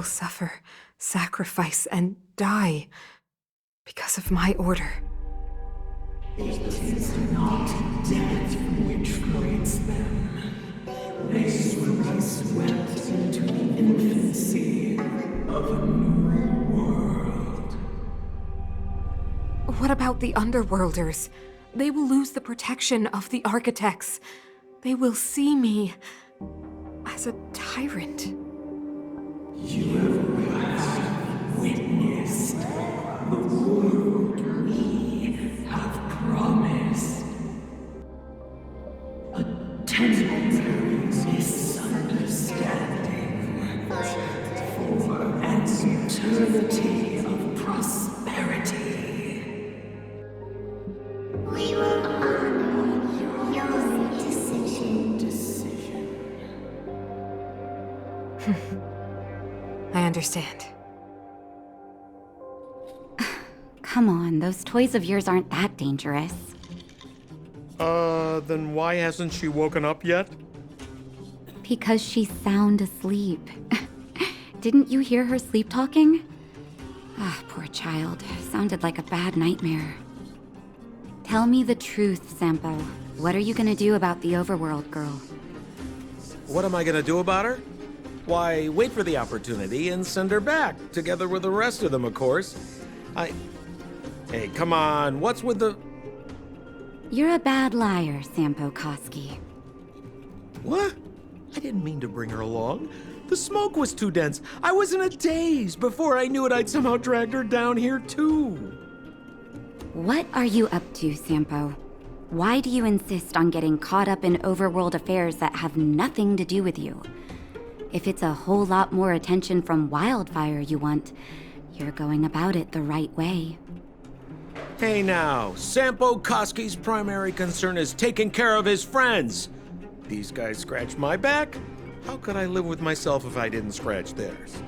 suffer, sacrifice, and die because of my order. It is not death which creates them. They will be swept into the infancy of a new world. What about the Underworlders? They will lose the protection of the Architects. They will see me as a tyrant. You have witnessed the world we have promised. A temporary misunderstanding for an eternity of prosperity. We will honor your decision. I understand. Come on, those toys of yours aren't that dangerous. Then why hasn't she woken up yet? Because she's sound asleep. Didn't you hear her sleep talking? Ah, poor child. Sounded like a bad nightmare. Tell me the truth, Sampo. What are you gonna do about the overworld girl? What am I gonna do about her? Why, wait for the opportunity and send her back, together with the rest of them, of course. Hey, come on, what's with the... You're a bad liar, Sampo Koski. What? I didn't mean to bring her along. The smoke was too dense. I was in a daze. Before I knew it, I'd somehow dragged her down here, too. What are you up to, Sampo? Why do you insist on getting caught up in overworld affairs that have nothing to do with you? If it's a whole lot more attention from Wildfire you want, you're going about it the right way. Hey now, Sampo Koski's primary concern is taking care of his friends. These guys scratched my back. How could I live with myself if I didn't scratch theirs?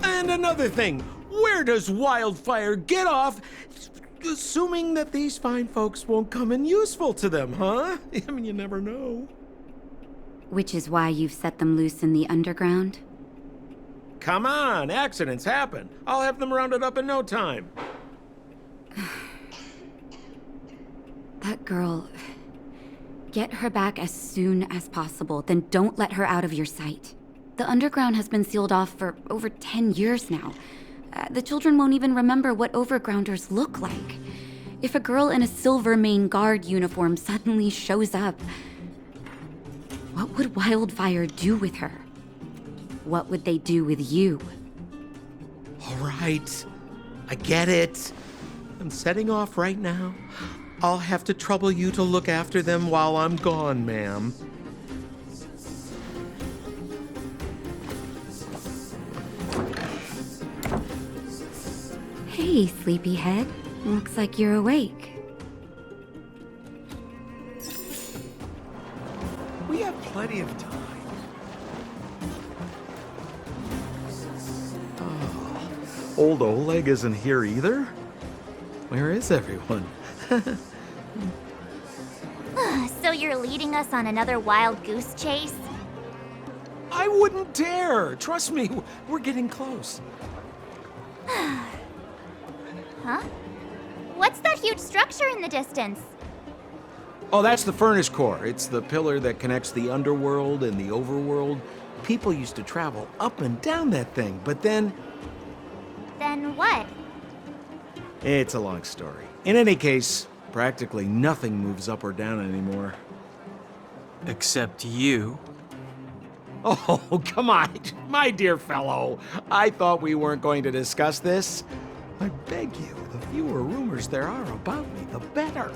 And another thing, where does Wildfire get off assuming that these fine folks won't come in useful to them, huh? I mean, you never know. Which is why you've set them loose in the underground? Come on, accidents happen. I'll have them rounded up in no time. That girl... Get her back as soon as possible, then don't let her out of your sight. The underground has been sealed off for over 10 years now. The children won't even remember what overgrounders look like. If a girl in a Silvermane Guard uniform suddenly shows up, what would Wildfire do with her? What would they do with you? All right, I get it. I'm setting off right now. I'll have to trouble you to look after them while I'm gone, ma'am. Hey, sleepyhead. Looks like you're awake. We have plenty of time. Old Oleg isn't here either? Where is everyone? So you're leading us on another wild goose chase? I wouldn't dare. Trust me, we're getting close. Huh? What's that huge structure in the distance? Oh, that's the furnace core. It's the pillar that connects the underworld and the overworld. People used to travel up and down that thing, but then... Then what? It's a long story. In any case, practically nothing moves up or down anymore. Except you. Oh, come on, my dear fellow. I thought we weren't going to discuss this. I beg you, the fewer rumors there are about me, the better.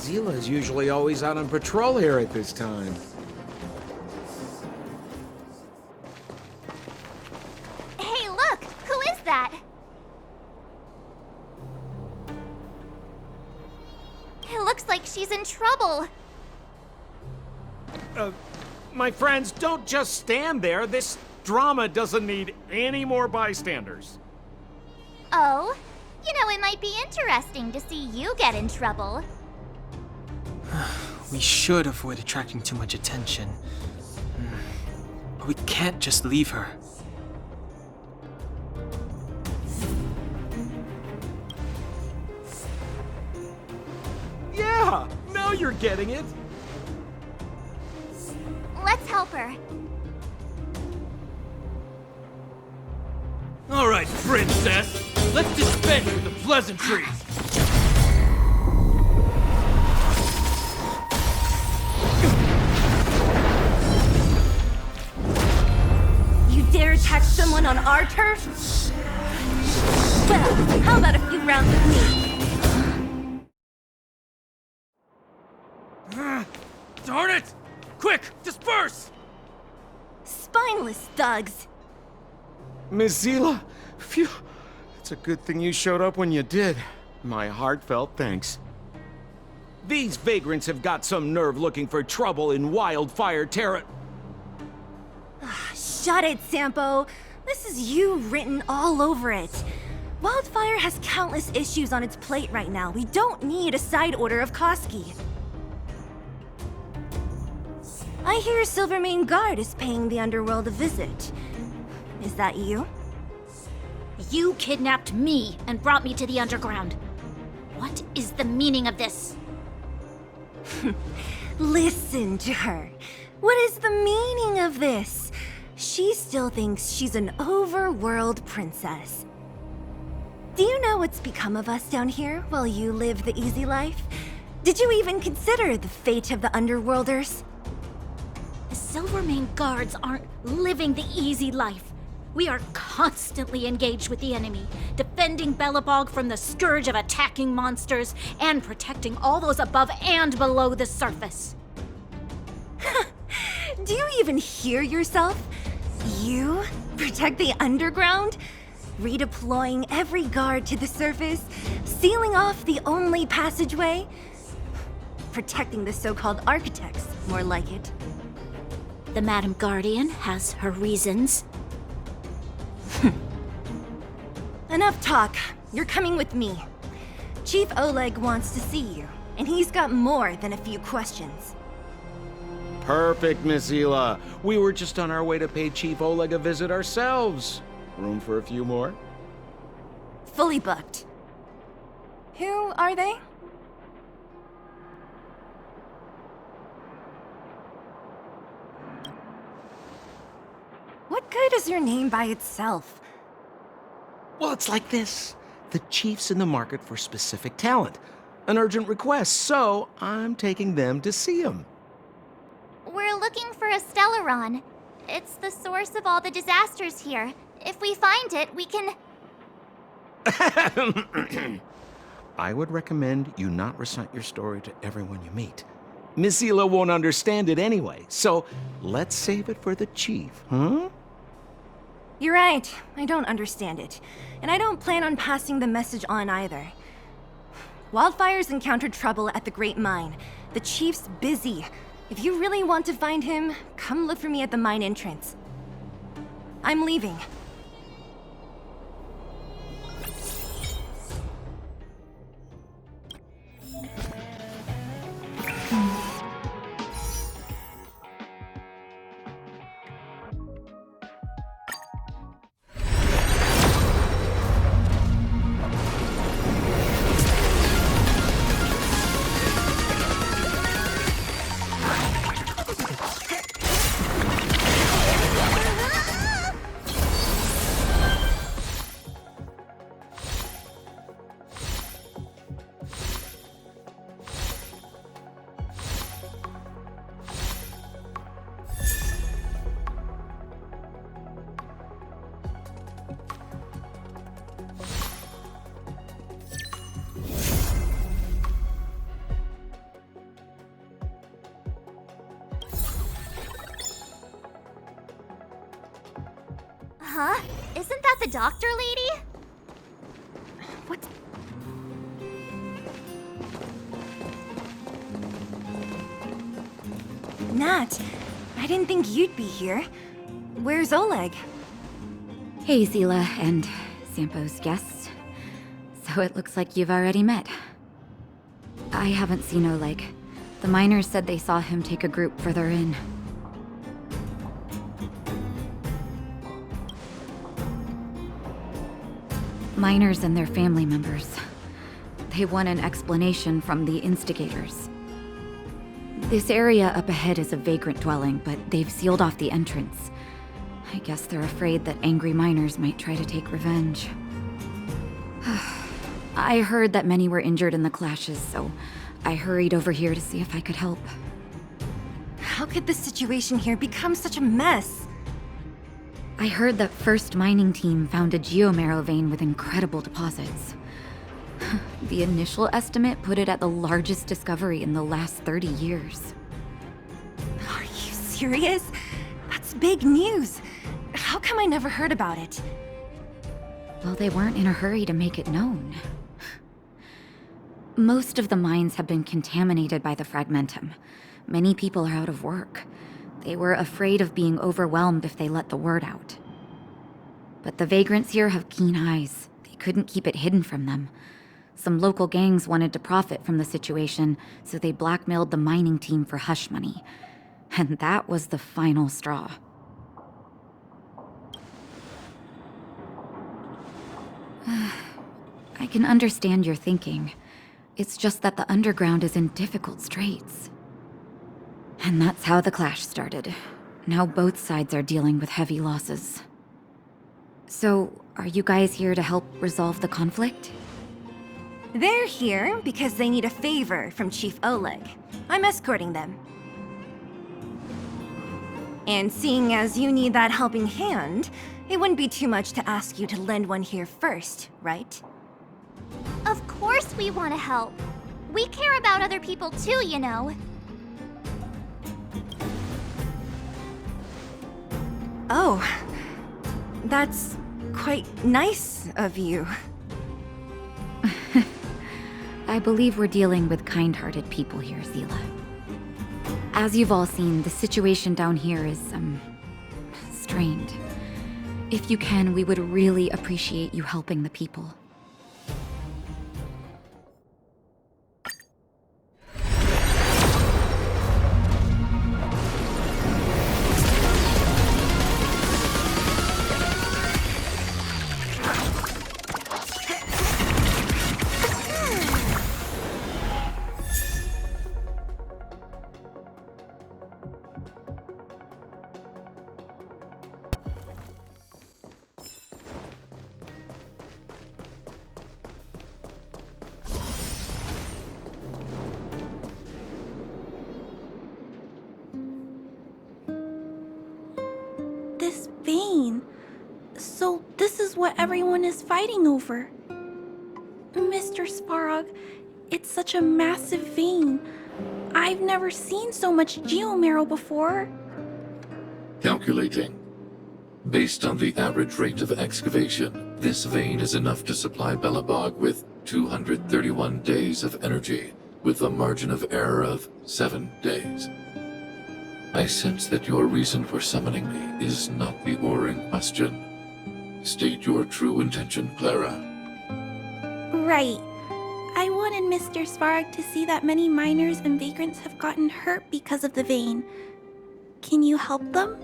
Zila's usually always out on patrol here at this time. Hey, look! Who is that? she's in trouble. My friends, don't just stand there. This drama doesn't need any more bystanders. Oh? You know, it might be interesting to see you get in trouble. We should avoid attracting too much attention. But we can't just leave her. Yeah, now you're getting it. Let's help her. All right, princess. Let's dispense with the pleasantries. You dare attack someone on our turf? Well, how about a few rounds with me? Darn it! Quick, disperse! Spineless thugs. Miss Zila, phew. It's a good thing you showed up when you did. My heartfelt thanks. These vagrants have got some nerve looking for trouble in Wildfire Terra. Shut it, Sampo. This is you written all over it. Wildfire has countless issues on its plate right now. We don't need a side order of Koski. I hear Silvermane Guard is paying the underworld a visit. Is that you? You kidnapped me and brought me to the underground. What is the meaning of this? Listen to her. What is the meaning of this? She still thinks she's an overworld princess. Do you know what's become of us down here while you live the easy life? Did you even consider the fate of the underworlders? The Silvermane Guards aren't living the easy life. We are constantly engaged with the enemy, defending Belobog from the scourge of attacking monsters and protecting all those above and below the surface. Do you even hear yourself? You protect the underground? Redeploying every guard to the surface? Sealing off the only passageway? Protecting the so-called architects, more like it. The Madam Guardian has her reasons. Enough talk. You're coming with me. Chief Oleg wants to see you, and he's got more than a few questions. Perfect, Miss Zila. We were just on our way to pay Chief Oleg a visit ourselves. Room for a few more? Fully booked. Who are they? What good is your name by itself? Well, it's like this. The chief's in the market for specific talent. An urgent request, so I'm taking them to see him. We're looking for a Stellaron. It's the source of all the disasters here. If we find it, we can... I would recommend you not recite your story to everyone you meet. Miss Zila won't understand it anyway, so let's save it for the chief, huh? You're right. I don't understand it. And I don't plan on passing the message on either. Wildfire's encountered trouble at the Great Mine. The chief's busy. If you really want to find him, come look for me at the mine entrance. I'm leaving. Huh? Isn't that the doctor lady? What? Nat, I didn't think you'd be here. Where's Oleg? Hey, Zila and Sampo's guests. So it looks like you've already met. I haven't seen Oleg. The miners said they saw him take a group further in. Miners and their family members. They want an explanation from the instigators. This area up ahead is a vagrant dwelling, but they've sealed off the entrance. I guess they're afraid that angry miners might try to take revenge. I heard that many were injured in the clashes, so I hurried over here to see if I could help. How could the situation here become such a mess? I heard that First Mining Team found a geomarrow vein with incredible deposits. The initial estimate put it at the largest discovery in the last 30 years. Are you serious? That's big news. How come I never heard about it? Well, they weren't in a hurry to make it known. Most of the mines have been contaminated by the fragmentum. Many people are out of work. They were afraid of being overwhelmed if they let the word out. But the vagrants here have keen eyes. They couldn't keep it hidden from them. Some local gangs wanted to profit from the situation, so they blackmailed the mining team for hush money. And that was the final straw. I can understand your thinking. It's just that the underground is in difficult straits. And that's how the clash started. Now both sides are dealing with heavy losses. So, are you guys here to help resolve the conflict? They're here because they need a favor from Chief Oleg. I'm escorting them. And seeing as you need that helping hand, it wouldn't be too much to ask you to lend one here first, right? Of course we want to help. We care about other people too, you know. Oh, that's quite nice of you. I believe we're dealing with kind-hearted people here, Zila. As you've all seen, the situation down here is, strained. If you can, we would really appreciate you helping the people. This vein. So this is what everyone is fighting over. Mr. Svarog, it's such a massive vein. I've never seen so much geomarrow before. Calculating. Based on the average rate of excavation, this vein is enough to supply Belobog with 231 days of energy, with a margin of error of 7 days. I sense that your reason for summoning me is not the ore in question. State your true intention, Clara. Right. I wanted Mr. Svarog to see that many miners and vagrants have gotten hurt because of the vein. Can you help them?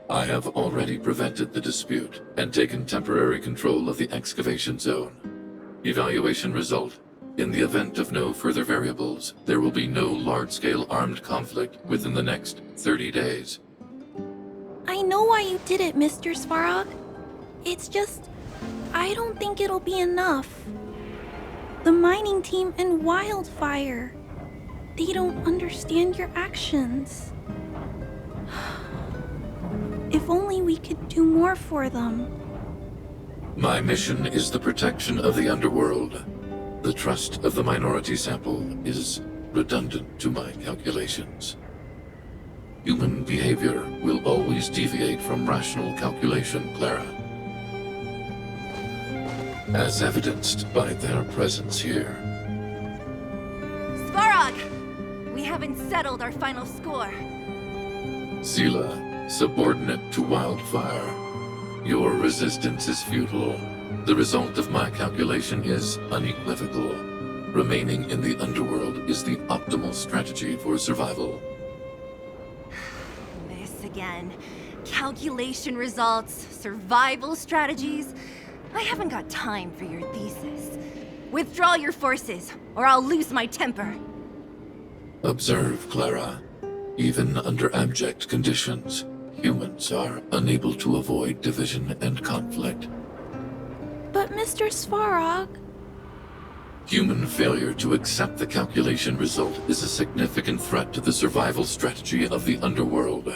I have already prevented the dispute and taken temporary control of the excavation zone. Evaluation result. In the event of no further variables, there will be no large-scale armed conflict within the next 30 days. I know why you did it, Mr. Svarog. It's just, I don't think it'll be enough. The mining team and Wildfire, they don't understand your actions. If only we could do more for them. My mission is the protection of the underworld. The trust of the minority sample is redundant to my calculations. Human behavior will always deviate from rational calculation, Clara. As evidenced by their presence here. Svarog! We have haven't settled our final score. Zila, subordinate to Wildfire. Your resistance is futile. The result of my calculation is unequivocal. Remaining in the underworld is the optimal strategy for survival. This again. Calculation results, survival strategies. I haven't got time for your thesis. Withdraw your forces, or I'll lose my temper. Observe, Clara. Even under abject conditions, humans are unable to avoid division and conflict. But Mr. Svarog... Human failure to accept the calculation result is a significant threat to the survival strategy of the underworld.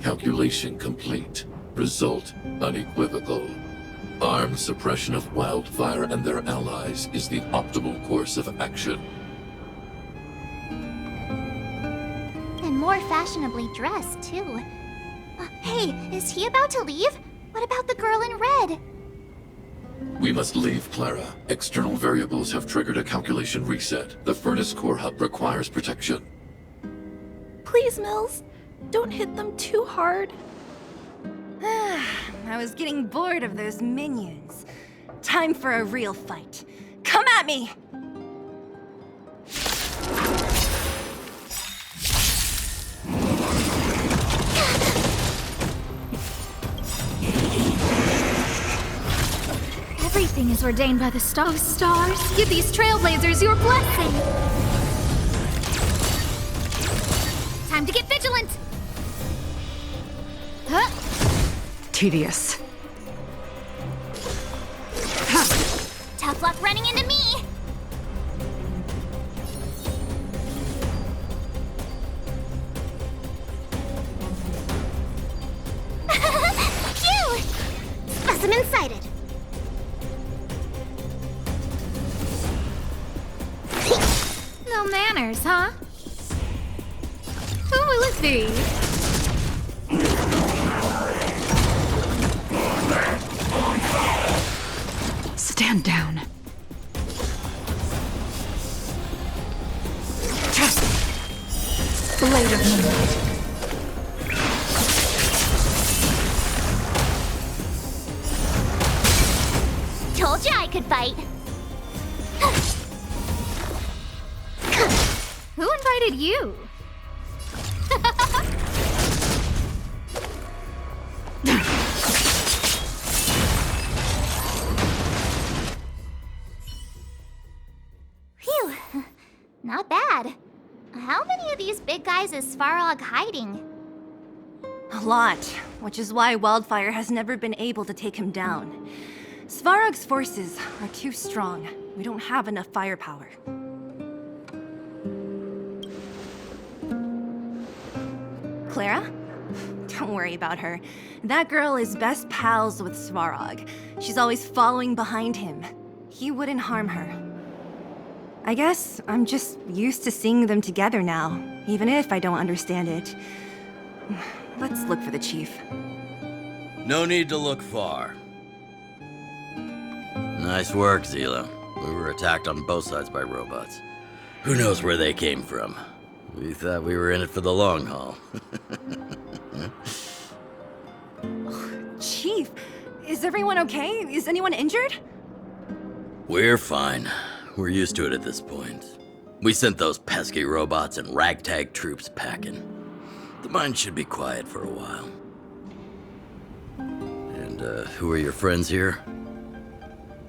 Calculation complete. Result unequivocal. Armed suppression of Wildfire and their allies is the optimal course of action. And more fashionably dressed, too. Hey, is he about to leave? What about the girl in red? We must leave, Clara. External variables have triggered a calculation reset. The furnace core hub requires protection. Please, Mills, don't hit them too hard. I was getting bored of those minions. Time for a real fight. Come at me! Everything is ordained by the stars. Stars, give these trailblazers your blessing. Time to get vigilant. Huh? Tedious. Tough luck running into me! Phew! Specimen sighted. No manners, huh? Who will it be? Stand down. Blade of Moonlight. Told you I could fight. Who invited you? Phew. Not bad. How many of these big guys is Svarog hiding? A lot, which is why Wildfire has never been able to take him down. Svarog's forces are too strong. We don't have enough firepower. Clara? Don't worry about her. That girl is best pals with Svarog. She's always following behind him. He wouldn't harm her. I guess I'm just used to seeing them together now, even if I don't understand it. Let's look for the chief. No need to look far. Nice work, Zila. We were attacked on both sides by robots. Who knows where they came from? We thought we were in it for the long haul. Chief, is everyone okay? Is anyone injured? We're fine. We're used to it at this point. We sent those pesky robots and ragtag troops packing. The mine should be quiet for a while. And, who are your friends here?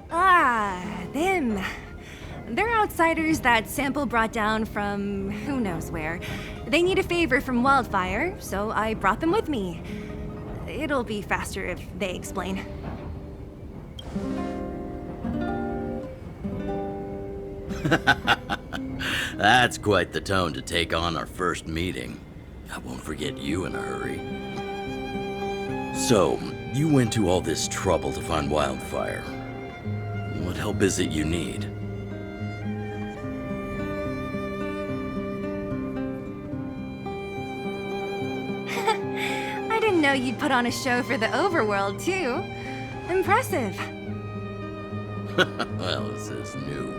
Ah, them. They're outsiders that Sample brought down from who knows where. They need a favor from Wildfire, so I brought them with me. It'll be faster if they explain. That's quite the tone to take on our first meeting. I won't forget you in a hurry. So, you went to all this trouble to find Wildfire. What help is it you need? I didn't know you'd put on a show for the overworld, too. Impressive. Well, this is new.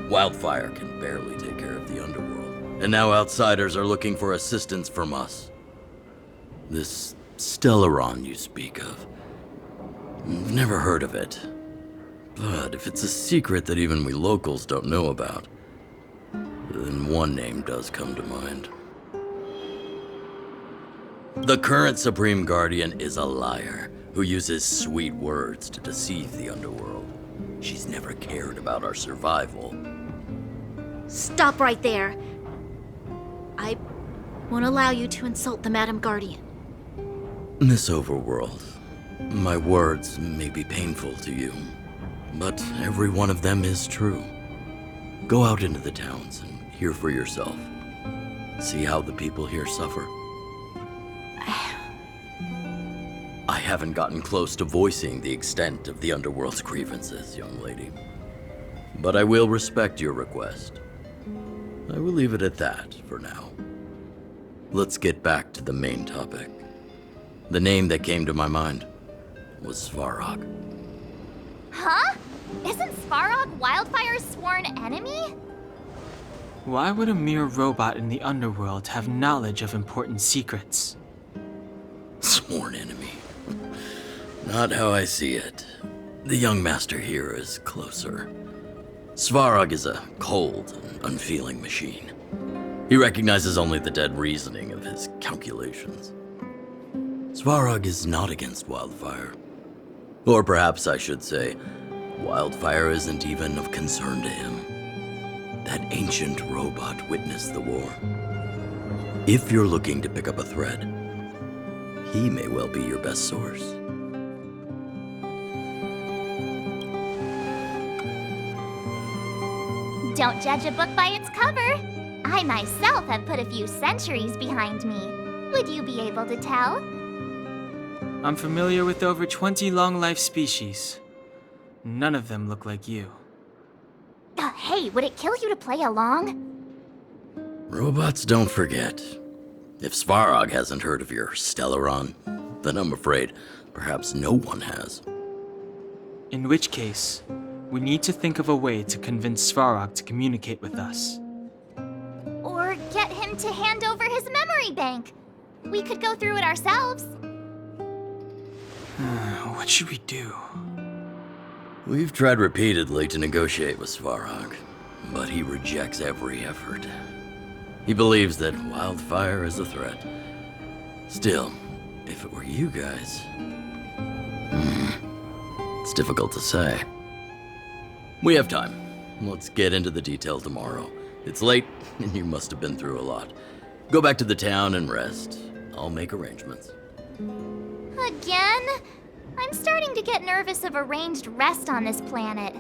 Wildfire can barely take care of the underworld, And now outsiders are looking for assistance from us. This Stellaron you speak of. I've never heard of it. But if it's a secret that even we locals don't know about, then one name does come to mind. The current Supreme Guardian is a liar who uses sweet words to deceive the underworld. She's never cared about our survival. Stop right there. I won't allow you to insult the Madam Guardian. Miss Overworld, my words may be painful to you, but every one of them is true. Go out into the towns and hear for yourself. See how the people here suffer. I haven't gotten close to voicing the extent of the underworld's grievances, young lady. But I will respect your request. I will leave it at that for now. Let's get back to the main topic. The name that came to my mind was Svarog. Huh? Isn't Svarog Wildfire's sworn enemy? Why would a mere robot in the underworld have knowledge of important secrets? Sworn enemy. Not how I see it. The young master here is closer. Svarog is a cold and unfeeling machine. He recognizes only the dead reasoning of his calculations. Svarog is not against Wildfire. Or perhaps I should say, Wildfire isn't even of concern to him. That ancient robot witnessed the war. If you're looking to pick up a thread, he may well be your best source. Don't judge a book by its cover. I myself have put a few centuries behind me. Would you be able to tell? I'm familiar with over 20 long-life species. None of them look like you. Hey, would it kill you to play along? Robots don't forget. If Svarog hasn't heard of your Stellaron, then I'm afraid perhaps no one has. In which case, we need to think of a way to convince Svarog to communicate with us. Or get him to hand over his memory bank. We could go through it ourselves. What should we do? We've tried repeatedly to negotiate with Svarog, but he rejects every effort. He believes that Wildfire is a threat. Still, if it were you guys... it's difficult to say. We have time. Let's get into the detail tomorrow. It's late, and you must have been through a lot. Go back to the town and rest. I'll make arrangements. Again? I'm starting to get nervous of arranged rest on this planet.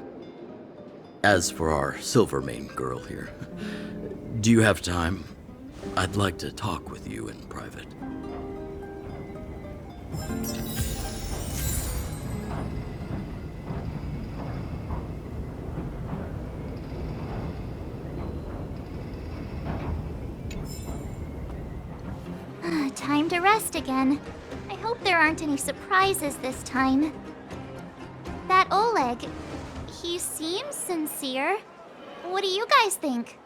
As for our Silvermane girl here, do you have time? I'd like to talk with you in private. Time to rest again. I hope there aren't any surprises this time. That Oleg, he seems sincere. What do you guys think?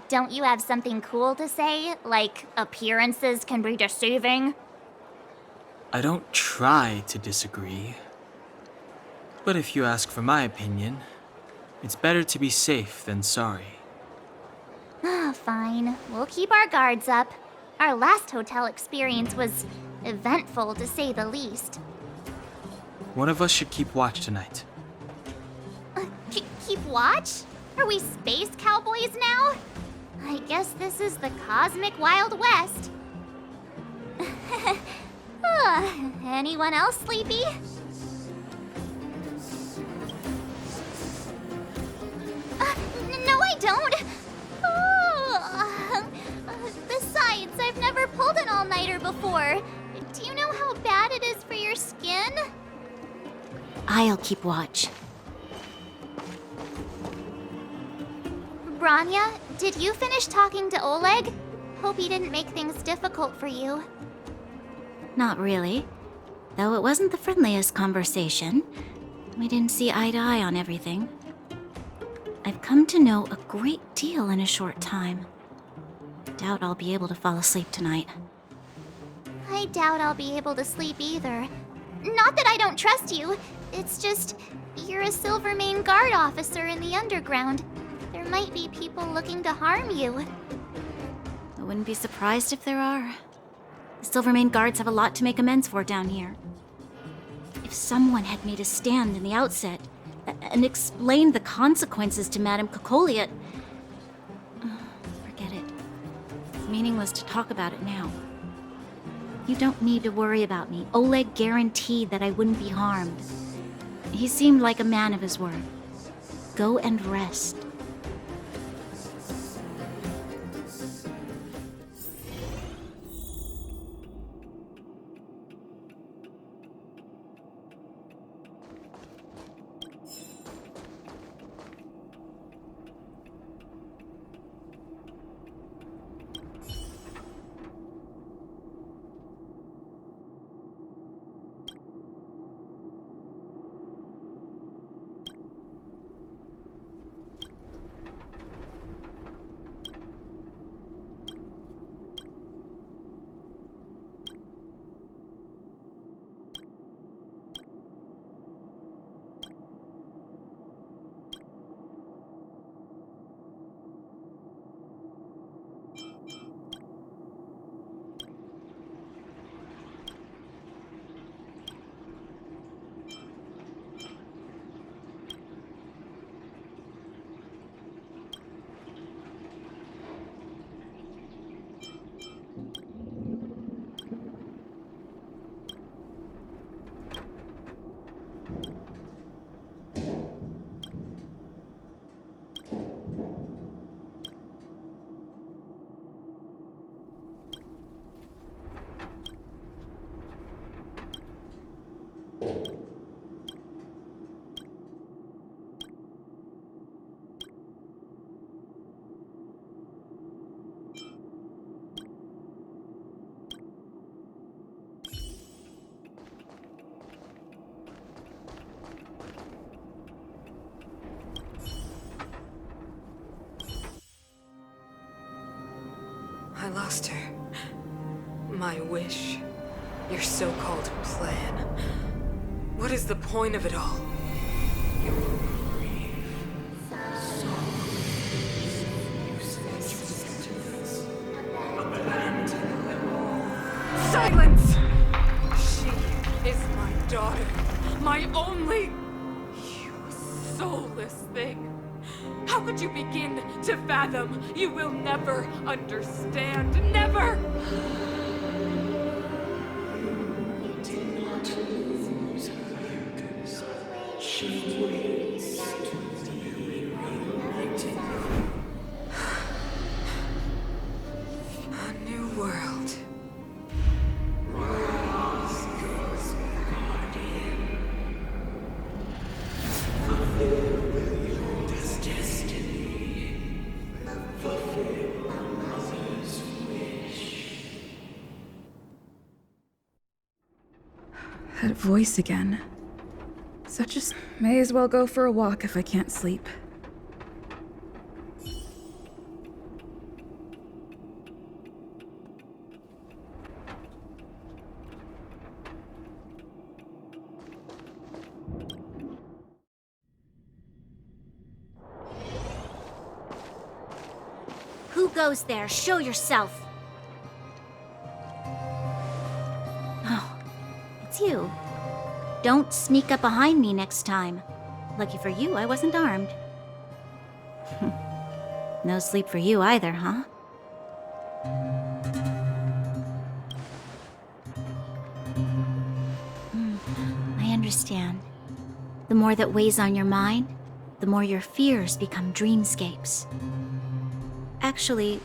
Don't you have something cool to say? Like, appearances can be deceiving? I don't try to disagree. But if you ask for my opinion, it's better to be safe than sorry. Fine. We'll keep our guards up. Our last hotel experience was eventful, to say the least. One of us should keep watch tonight. Keep watch? Are we space cowboys now? I guess this is the cosmic Wild West. Anyone else sleepy? No, I don't. Besides, I've never pulled an all-nighter before. Do you know how bad it is for your skin? I'll keep watch. Branya, did you finish talking to Oleg? Hope he didn't make things difficult for you. Not really. Though it wasn't the friendliest conversation, we didn't see eye to eye on everything. I've come to know a great deal in a short time. Doubt I'll be able to fall asleep tonight. I doubt I'll be able to sleep either. Not that I don't trust you. It's just, you're a Silvermane Guard officer in the underground. There might be people looking to harm you. I wouldn't be surprised if there are. The Silvermane Guards have a lot to make amends for down here. If someone had made a stand in the outset and explained the consequences to Madame Cocolia, forget it. It's meaningless to talk about it now. You don't need to worry about me. Oleg guaranteed that I wouldn't be harmed. He seemed like a man of his word. Go and rest. I lost her. My wish. Your so-called plan. What is the point of it all? Silence! She is my daughter. My only... You soulless thing. How could you begin to fathom? You will never understand. Never! A new world. That voice again. May as well go for a walk if I can't sleep. Who goes there? Show yourself! Oh, it's you. Don't sneak up behind me next time. Lucky for you, I wasn't armed. No sleep for you either, huh? I understand. The more that weighs on your mind, the more your fears become dreamscapes. Actually,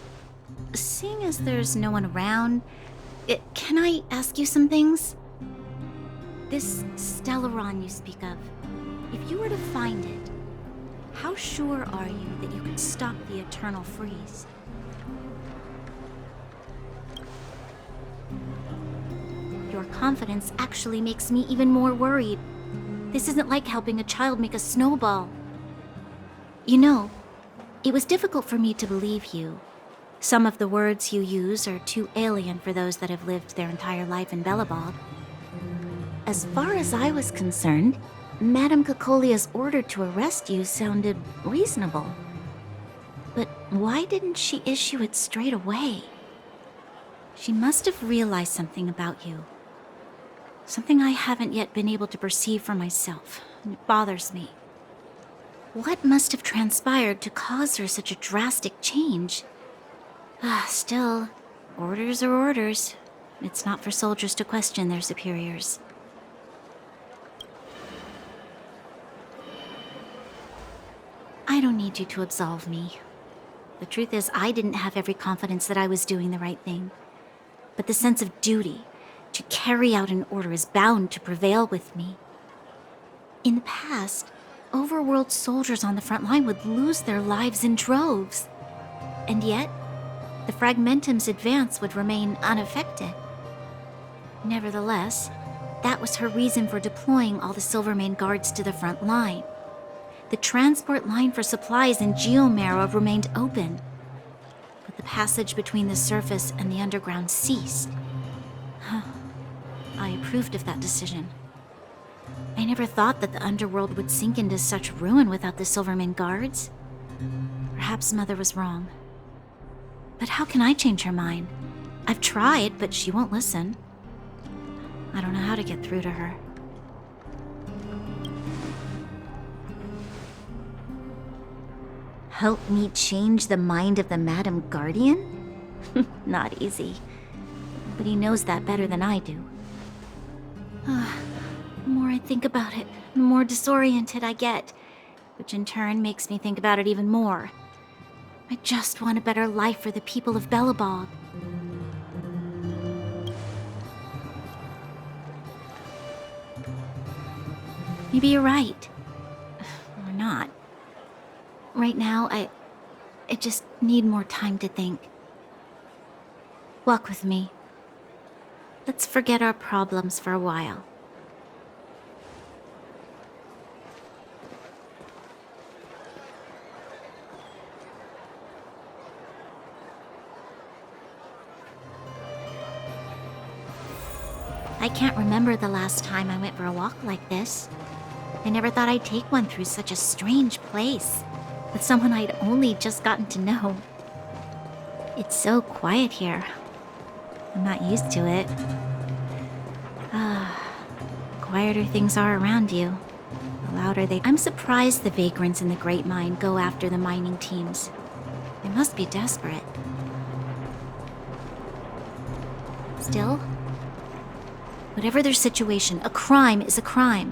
seeing as there's no one around, can I ask you some things? This Stellaron you speak of, if you were to find it, how sure are you that you could stop the eternal freeze? You're confidence actually makes me even more worried. This isn't like helping a child make a snowball. You know, it was difficult for me to believe you. Some of the words you use are too alien for those that have lived their entire life in Belobog. As far as I was concerned, Madame Cocolia's order to arrest you sounded reasonable. But why didn't she issue it straight away? She must have realized something about you. Something I haven't yet been able to perceive for myself, and it bothers me. What must have transpired to cause her such a drastic change? Still, orders are orders. It's not for soldiers to question their superiors. I don't need you to absolve me. The truth is, I didn't have every confidence that I was doing the right thing. But the sense of duty to carry out an order is bound to prevail with me. In the past, overworld soldiers on the front line would lose their lives in droves. And yet, the Fragmentum's advance would remain unaffected. Nevertheless, that was her reason for deploying all the Silvermane guards to the front line. The transport line for supplies in Geomera remained open, but the passage between the surface and the underground ceased. I approved of that decision. I never thought that the underworld would sink into such ruin without the Silvermane guards. Perhaps Mother was wrong. But how can I change her mind? I've tried, but she won't listen. I don't know how to get through to her. Help me change the mind of the Madam Guardian? Not easy. But he knows that better than I do. The more I think about it, the more disoriented I get, which in turn makes me think about it even more. I just want a better life for the people of Belobog. Maybe you're right. Or not. Right now, I just need more time to think. Walk with me. Let's forget our problems for a while. I can't remember the last time I went for a walk like this. I never thought I'd take one through such a strange place, with someone I'd only just gotten to know. It's so quiet here. I'm not used to it. Quieter things are around you, the louder they... I'm surprised the vagrants in the Great Mine go after the mining teams. They must be desperate. Still, whatever their situation, a crime is a crime.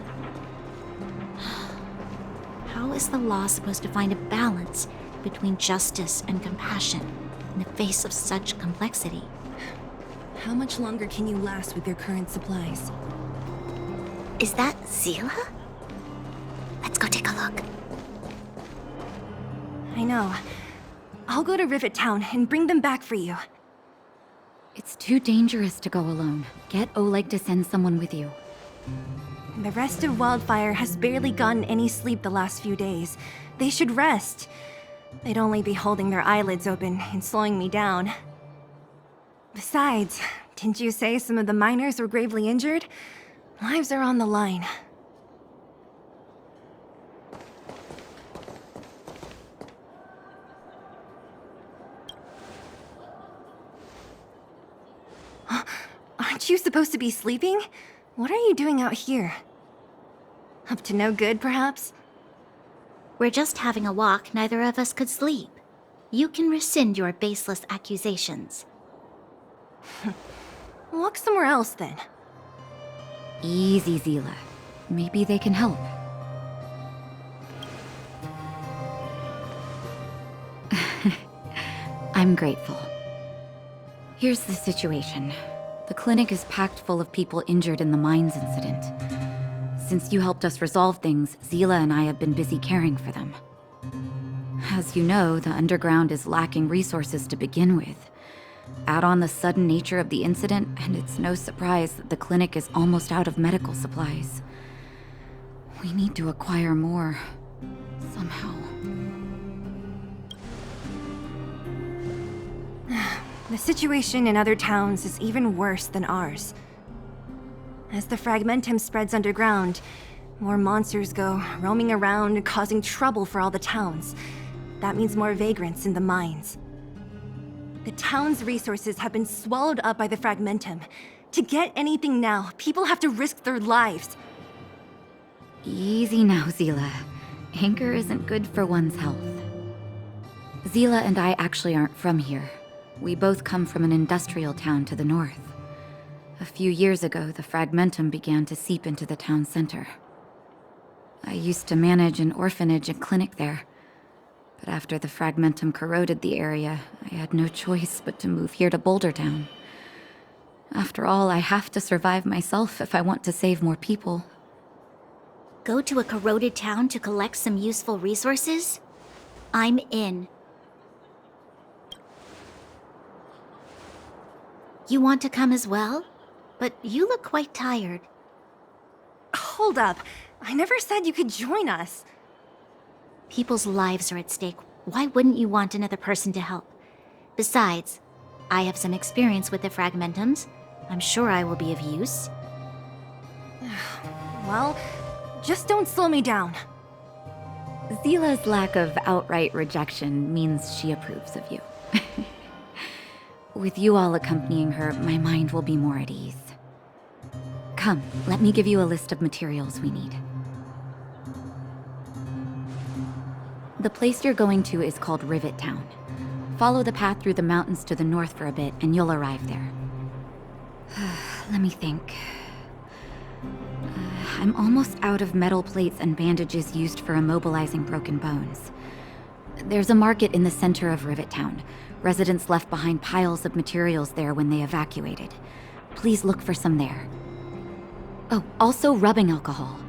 How is the law supposed to find a balance between justice and compassion in the face of such complexity? How much longer can you last with your current supplies? Is that Zila? Let's go take a look. I know. I'll go to Rivet Town and bring them back for you. It's too dangerous to go alone. Get Oleg to send someone with you. The rest of Wildfire has barely gotten any sleep the last few days. They should rest. They'd only be holding their eyelids open and slowing me down. Besides, didn't you say some of the miners were gravely injured? Lives are on the line. Aren't you supposed to be sleeping? What are you doing out here? Up to no good, perhaps? We're just having a walk. Neither of us could sleep. You can rescind your baseless accusations. Walk somewhere else, then. Easy, Zila. Maybe they can help. I'm grateful. Here's the situation. The clinic is packed full of people injured in the mines incident. Since you helped us resolve things, Zila and I have been busy caring for them. As you know, the underground is lacking resources to begin with. Add on the sudden nature of the incident, and it's no surprise that the clinic is almost out of medical supplies. We need to acquire more, somehow. The situation in other towns is even worse than ours. As the fragmentum spreads underground, more monsters go roaming around, causing trouble for all the towns. That means more vagrants in the mines. The town's resources have been swallowed up by the fragmentum. To get anything now, people have to risk their lives. Easy now, Zila. Anger isn't good for one's health. Zila and I actually aren't from here. We both come from an industrial town to the north. A few years ago, the fragmentum began to seep into the town center. I used to manage an orphanage and clinic there. But after the fragmentum corroded the area, I had no choice but to move here to Boulder Town. After all, I have to survive myself if I want to save more people. Go to a corroded town to collect some useful resources? I'm in. You want to come as well? But you look quite tired. Hold up. I never said you could join us. People's lives are at stake. Why wouldn't you want another person to help? Besides, I have some experience with the fragmentums. I'm sure I will be of use. Well, just don't slow me down. Zila's lack of outright rejection means she approves of you. With you all accompanying her, my mind will be more at ease. Come, let me give you a list of materials we need. The place you're going to is called Rivet Town. Follow the path through the mountains to the north for a bit, and you'll arrive there. Let me think. I'm almost out of metal plates and bandages used for immobilizing broken bones. There's a market in the center of Rivet Town. Residents left behind piles of materials there when they evacuated. Please look for some there. Oh, also rubbing alcohol.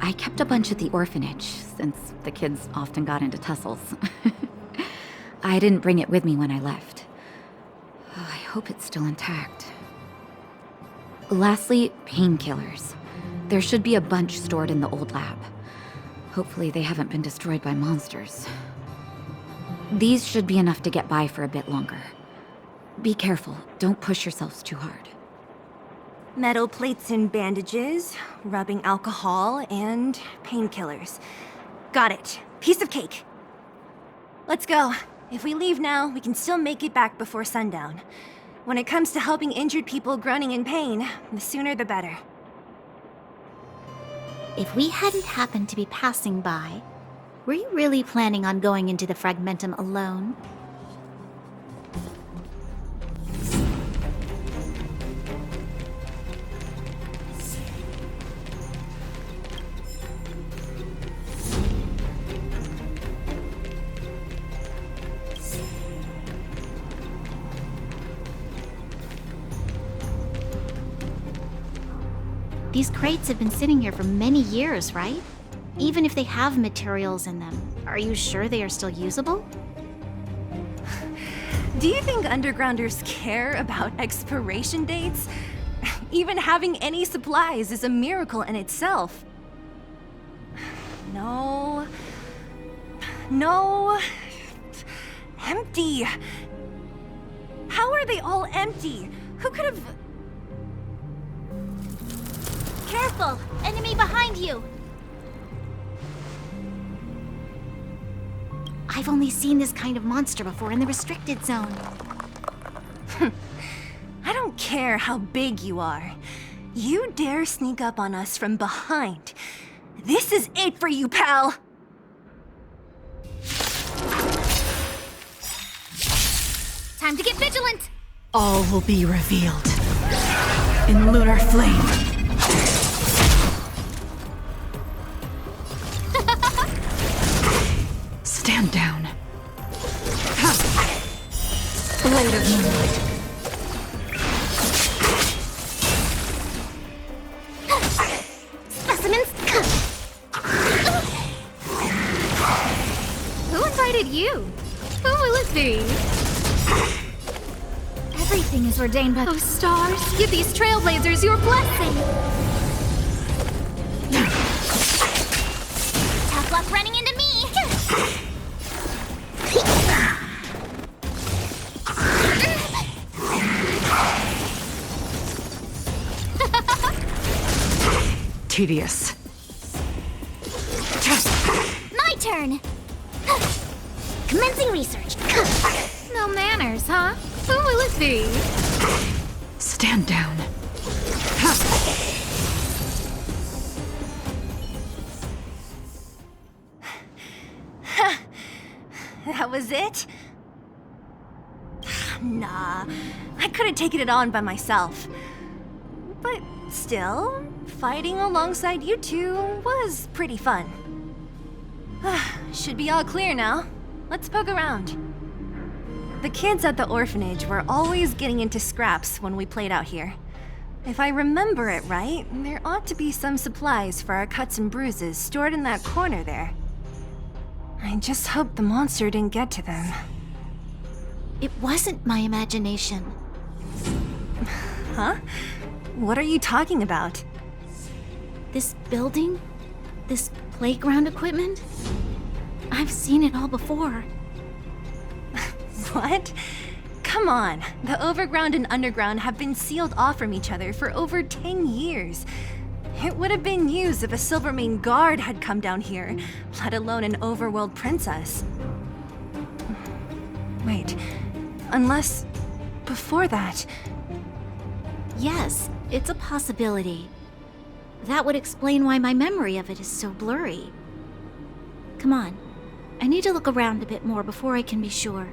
I kept a bunch at the orphanage, since the kids often got into tussles. I didn't bring it with me when I left. Oh, I hope it's still intact. Lastly, painkillers. There should be a bunch stored in the old lab. Hopefully they haven't been destroyed by monsters. These should be enough to get by for a bit longer. Be careful, don't push yourselves too hard. Metal plates and bandages, rubbing alcohol, and painkillers. Got it. Piece of cake. Let's go. If we leave now, we can still make it back before sundown. When it comes to helping injured people groaning in pain, the sooner the better. If we hadn't happened to be passing by, were you really planning on going into the fragmentum alone? These crates have been sitting here for many years, right? Even if they have materials in them, are you sure they are still usable? Do you think undergrounders care about expiration dates? Even having any supplies is a miracle in itself. No. No. Empty. How are they all empty? Who could have... Careful! Enemy behind you! I've only seen this kind of monster before in the restricted zone. I don't care how big you are. You dare sneak up on us from behind. This is it for you, pal! Time to get vigilant! All will be revealed in lunar flame. Stand down. Blade of moonlight. Specimens! Who invited you? Who will it be? Everything is ordained by those stars. Give these trailblazers your blessing. Tough luck running into me. Tedious. My turn. Commencing research. No manners, huh? Who will it be? Stand down. That was it? Nah, I couldn't take it on by myself. But still, fighting alongside you two was pretty fun. Should be all clear now. Let's poke around. The kids at the orphanage were always getting into scraps when we played out here. If I remember it right, there ought to be some supplies for our cuts and bruises stored in that corner there. I just hope the monster didn't get to them. It wasn't my imagination. Huh? What are you talking about? This building? This playground equipment? I've seen it all before. What? Come on. The overground and underground have been sealed off from each other for over 10 years. It would have been used if a Silvermane guard had come down here, let alone an overworld princess. Wait, unless before that... Yes, it's a possibility. That would explain why my memory of it is so blurry. Come on, I need to look around a bit more before I can be sure.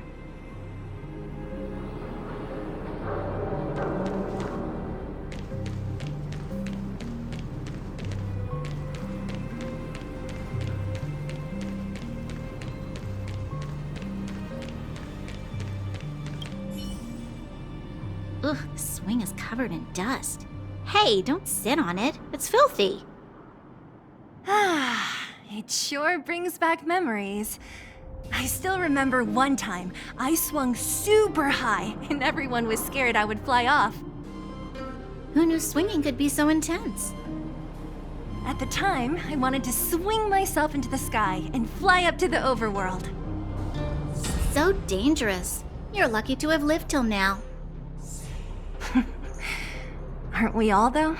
Ugh, the swing is covered in dust. Hey, don't sit on it. It's filthy. Ah, it sure brings back memories. I still remember one time I swung super high and everyone was scared I would fly off. Who knew swinging could be so intense? At the time, I wanted to swing myself into the sky and fly up to the overworld. So dangerous. You're lucky to have lived till now. Aren't we all, though?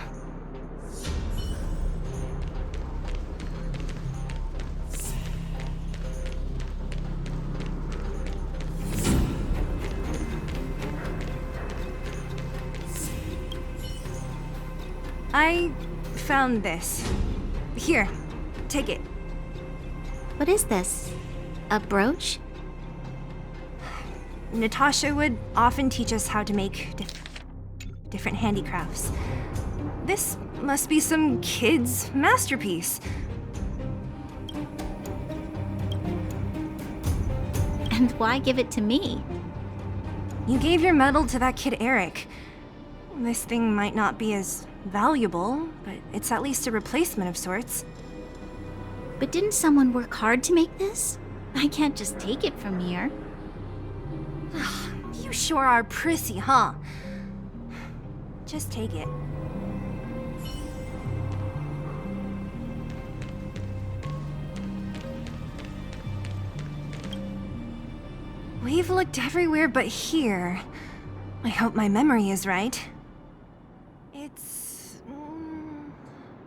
I found this. Here, take it. What is this? A brooch? Natasha would often teach us how to make different handicrafts. This must be some kid's masterpiece. And why give it to me? You gave your medal to that kid Eric. This thing might not be as valuable, but it's at least a replacement of sorts. But didn't someone work hard to make this? I can't just take it from here. You sure are prissy, huh? Just take it. We've looked everywhere but here. I hope my memory is right. It's...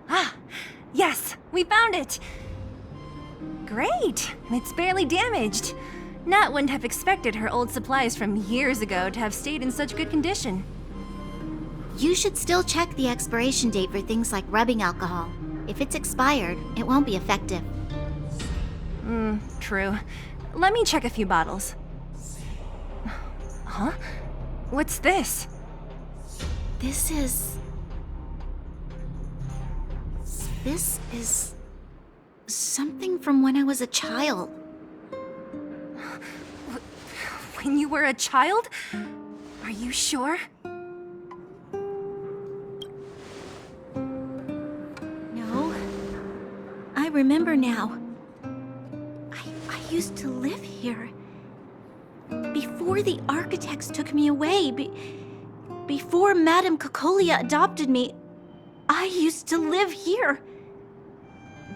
Ah! Yes! We found it! Great! It's barely damaged. Nat wouldn't have expected her old supplies from years ago to have stayed in such good condition. You should still check the expiration date for things like rubbing alcohol. If it's expired, it won't be effective. True. Let me check a few bottles. Huh? What's this? This is something from when I was a child. When you were a child? Are you sure? No. I remember now. I used to live here. Before the architects took me away, before Madame Cocolia adopted me, I used to live here.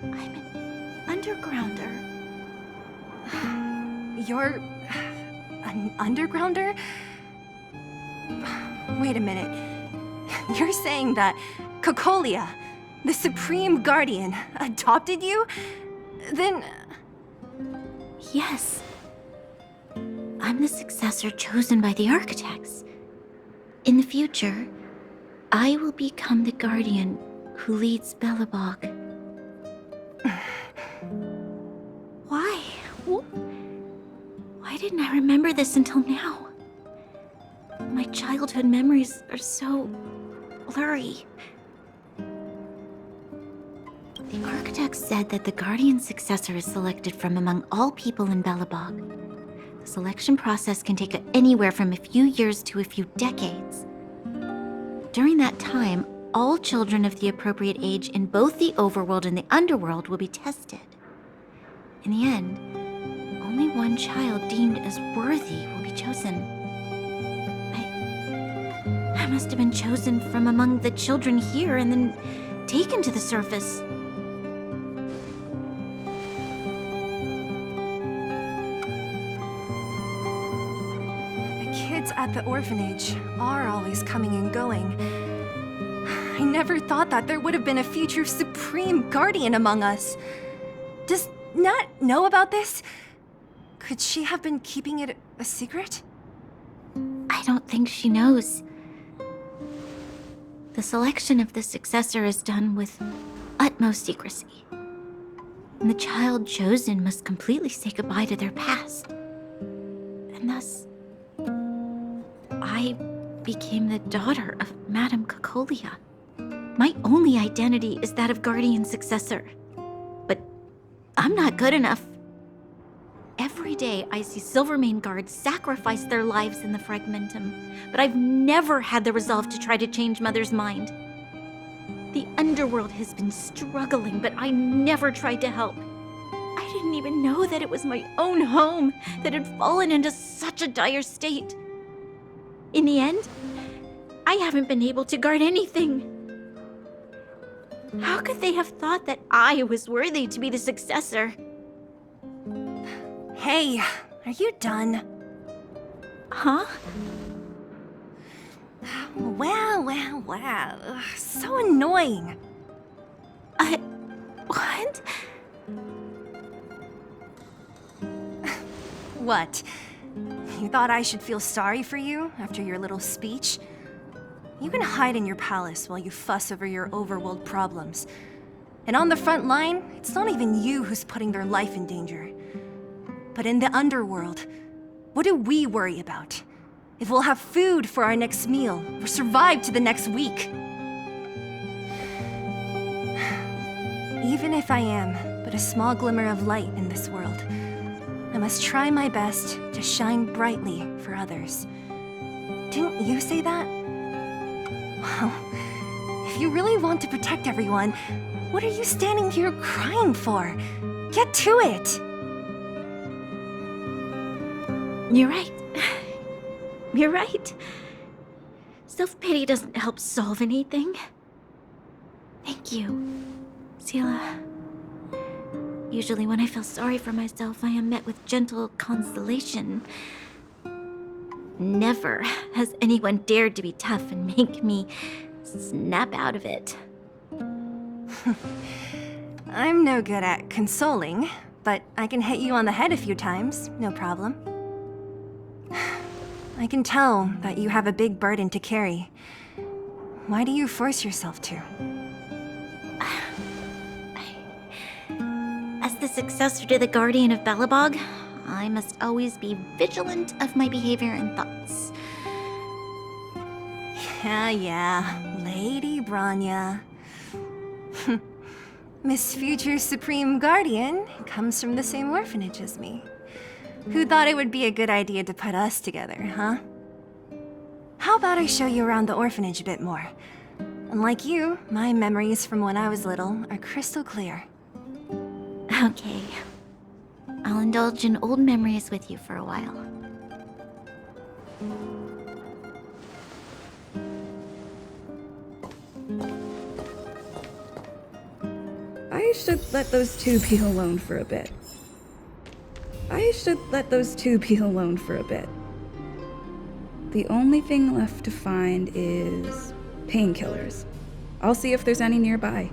I'm an undergrounder. You're an undergrounder? Wait a minute. You're saying that Cocolia, the Supreme Guardian, adopted you? Then... Yes. I'm the successor chosen by the architects. In the future, I will become the guardian who leads Belobog. Why? Why didn't I remember this until now? My childhood memories are so blurry. The architects said that the guardian successor is selected from among all people in Belobog. The selection process can take anywhere from a few years to a few decades. During that time, all children of the appropriate age in both the overworld and the underworld will be tested. In the end, only one child deemed as worthy will be chosen. I must have been chosen from among the children here and then taken to the surface. At the orphanage are always coming and going. I never thought that there would have been a future Supreme Guardian among us. Does Nat know about this? Could she have been keeping it a secret? I don't think she knows. The selection of the successor is done with utmost secrecy. And the child chosen must completely say goodbye to their past. And thus, I became the daughter of Madame Cocolia. My only identity is that of guardian successor. But I'm not good enough. Every day I see Silvermane guards sacrifice their lives in the Fragmentum, but I've never had the resolve to try to change Mother's mind. The underworld has been struggling, but I never tried to help. I didn't even know that it was my own home that had fallen into such a dire state. In the end, I haven't been able to guard anything. How could they have thought that I was worthy to be the successor? Hey, are you done? Huh? Wow. Ugh, so annoying. What? What? You thought I should feel sorry for you after your little speech? You can hide in your palace while you fuss over your overworld problems. And on the front line, it's not even you who's putting their life in danger. But in the underworld, what do we worry about? If we'll have food for our next meal, or survive to the next week. Even if I am but a small glimmer of light in this world, I must try my best to shine brightly for others. Didn't you say that? Well, if you really want to protect everyone, what are you standing here crying for? Get to it! You're right. You're right. Self-pity doesn't help solve anything. Thank you, Sela. Usually when I feel sorry for myself, I am met with gentle consolation. Never has anyone dared to be tough and make me snap out of it. I'm no good at consoling, but I can hit you on the head a few times, no problem. I can tell that you have a big burden to carry. Why do you force yourself to? As the successor to the Guardian of Belobog, I must always be vigilant of my behavior and thoughts. Yeah, Lady Branya. Miss Future Supreme Guardian comes from the same orphanage as me. Who thought it would be a good idea to put us together, huh? How about I show you around the orphanage a bit more? Unlike you, my memories from when I was little are crystal clear. Okay. I'll indulge in old memories with you for a while. I should let those two be alone for a bit. The only thing left to find is painkillers. I'll see if there's any nearby.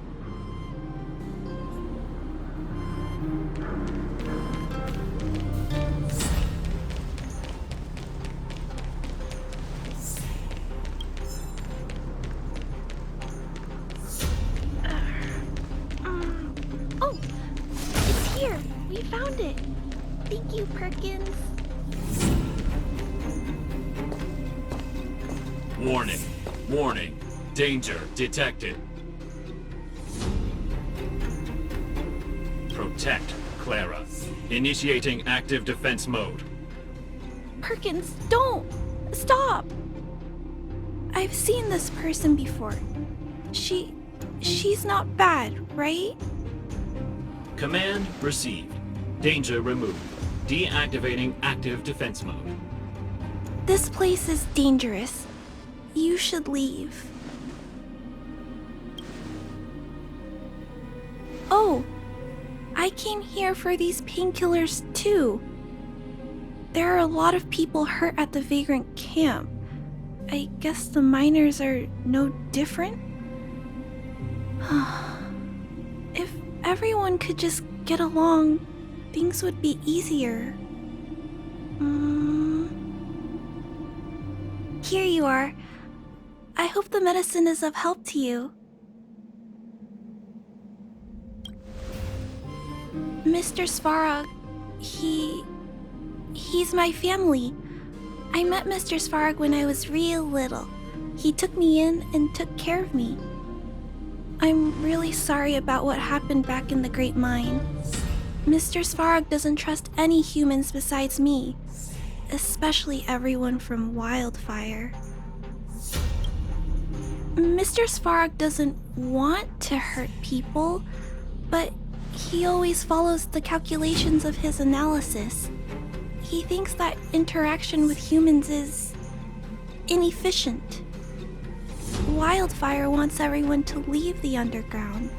Oh, it's here. We found it. Thank you, Perkins. Warning. Warning. Danger detected. Protect Clara. Initiating active defense mode. Perkins, don't! Stop! I've seen this person before. She's not bad, right? Command received. Danger removed. Deactivating active defense mode. This place is dangerous. You should leave. Oh, I came here for these painkillers too. There are a lot of people hurt at the Vagrant camp. I guess the miners are no different? If everyone could just get along, things would be easier. Here you are. I hope the medicine is of help to you. Mr. Svarog, he's my family. I met Mr. Svarog when I was real little. He took me in and took care of me. I'm really sorry about what happened back in the Great Mine. Mr. Svarog doesn't trust any humans besides me, especially everyone from Wildfire. Mr. Svarog doesn't want to hurt people, but he always follows the calculations of his analysis. He thinks that interaction with humans is inefficient. Wildfire wants everyone to leave the underground,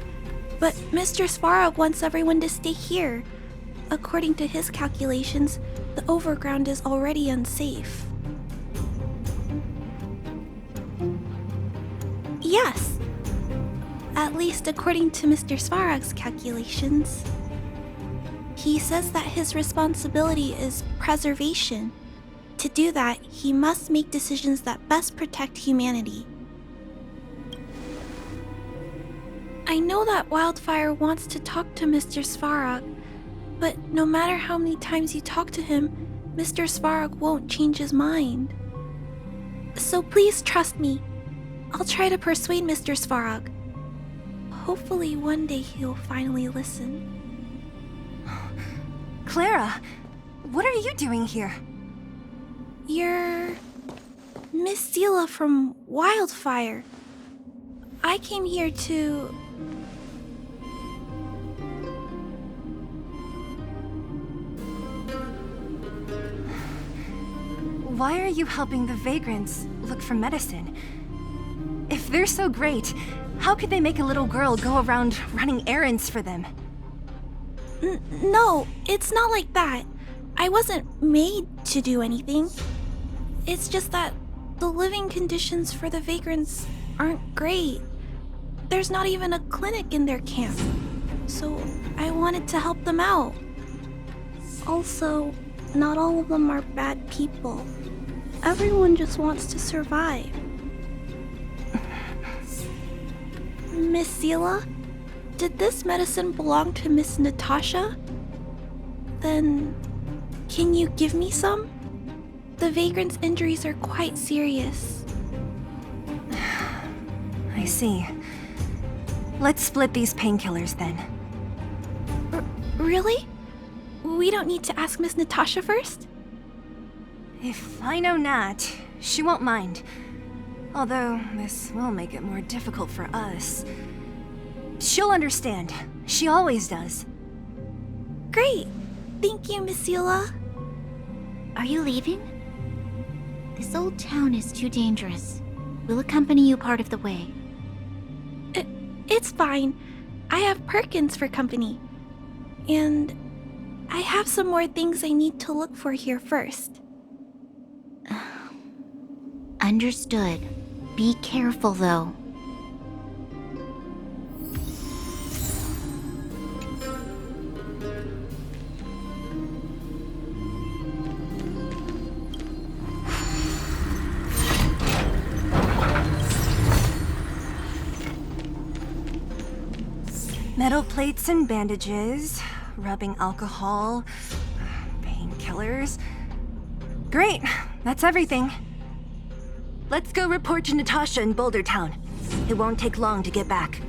but Mr. Svarog wants everyone to stay here. According to his calculations, the overground is already unsafe. Yes. At least according to Mr. Svarog's calculations. He says that his responsibility is preservation. To do that, he must make decisions that best protect humanity. I know that Wildfire wants to talk to Mr. Svarog, but no matter how many times you talk to him, Mr. Svarog won't change his mind. So please trust me. I'll try to persuade Mr. Svarog. Hopefully one day he'll finally listen. Clara, what are you doing here? You're Miss Seela from Wildfire. I came here to... Why are you helping the Vagrants look for medicine? If they're so great, how could they make a little girl go around running errands for them? No, it's not like that. I wasn't made to do anything. It's just that the living conditions for the Vagrants aren't great. There's not even a clinic in their camp, so I wanted to help them out. Also, not all of them are bad people. Everyone just wants to survive. Miss Seela, did this medicine belong to Miss Natasha? Then, can you give me some? The Vagrant's injuries are quite serious. I see. Let's split these painkillers then. Really? We don't need to ask Miss Natasha first? If I know Nat, she won't mind. Although, this will make it more difficult for us. She'll understand. She always does. Great! Thank you, Miss Seela. Are you leaving? This old town is too dangerous. We'll accompany you part of the way. It's fine. I have Perkins for company. And I have some more things I need to look for here first. Understood. Be careful, though. Metal plates and bandages, rubbing alcohol, painkillers. Great, that's everything. Let's go report to Natasha in Boulder Town. It won't take long to get back.